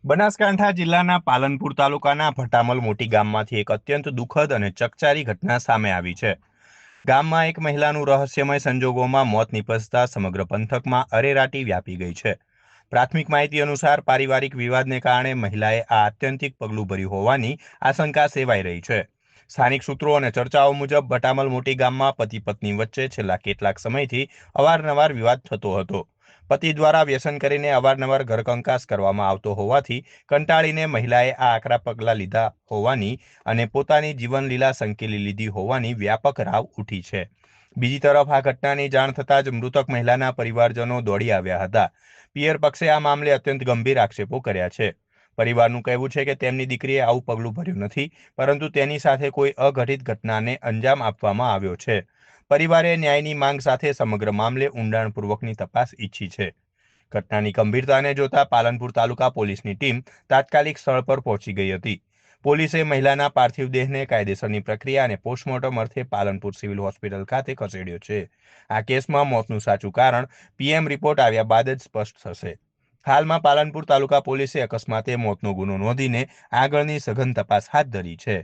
બનાસકાંઠા જિલ્લાના પાલનપુર તાલુકાના ભટામલ મોટી ગામમાંથી એક અત્યંત દુઃખદ અને ચકચારી ઘટના સામે આવી છે. ગામમાં એક મહિલાનું રહસ્યમય સંજોગોમાં મોત નીપજતા સમગ્ર પંથકમાં અરેરાટી વ્યાપી ગઈ છે. પ્રાથમિક માહિતી અનુસાર પારિવારિક વિવાદને કારણે મહિલાએ આ આત્યંતિક પગલું ભર્યું હોવાની આશંકા સેવાઈ રહી છે. સ્થાનિક સૂત્રો અને ચર્ચાઓ મુજબ ભટામલ મોટી ગામમાં પતિ પત્ની વચ્ચે છેલ્લા કેટલાક સમયથી અવારનવાર વિવાદ થતો હતો. પતિ દ્વારા વ્યસન કરીને અવારનવાર ઘરકંકાસ કરવામાં આવતો હોવાથી કંટાળીને મહિલાએ આ આકરા પગલાં લીધા હોવાની અને પોતાની જીવનલીલા સંકેલી લીધી હોવાની વ્યાપક રાવ ઉઠી છે. બીજી તરફ આ ઘટનાની જાણ થતાં જ મૃતક મહિલાના પરિવારજનો દોડી આવ્યા હતા. પિયર પક્ષે આ મામલે અત્યંત ગંભીર આક્ષેપો કર્યા છે. પરિવારનું કહેવું છે કે તેમની દીકરીએ આવું પગલું ભર્યું નથી, પરંતુ તેની સાથે કોઈ અઘટિત ઘટનાને અંજામ આપવામાં આવ્યો છે. પરિવારે ન્યાયની માંગ સાથે સમગ્ર મામલે ઊંડાણપૂર્વકની તપાસ ઈચ્છી છે. ઘટનાની ગંભીરતાને જોતા પાલનપુર તાલુકા પોલીસની ટીમ તાત્કાલિક સ્થળ પર પહોંચી ગઈ હતી. પોલીસે મહિલાના પાર્થિવ દેહને કાયદેસરની પ્રક્રિયા અને પોસ્ટમોર્ટમ અર્થે પાલનપુર સિવિલ હોસ્પિટલ ખાતે ખસેડ્યો છે. આ કેસમાં મોતનું સાચું કારણ પીએમ રિપોર્ટ આવ્યા બાદ જ સ્પષ્ટ થશે. હાલમાં પાલનપુર તાલુકા પોલીસે અકસ્માતે મોતનો ગુનો નોંધીને આગળની સઘન તપાસ હાથ ધરી છે.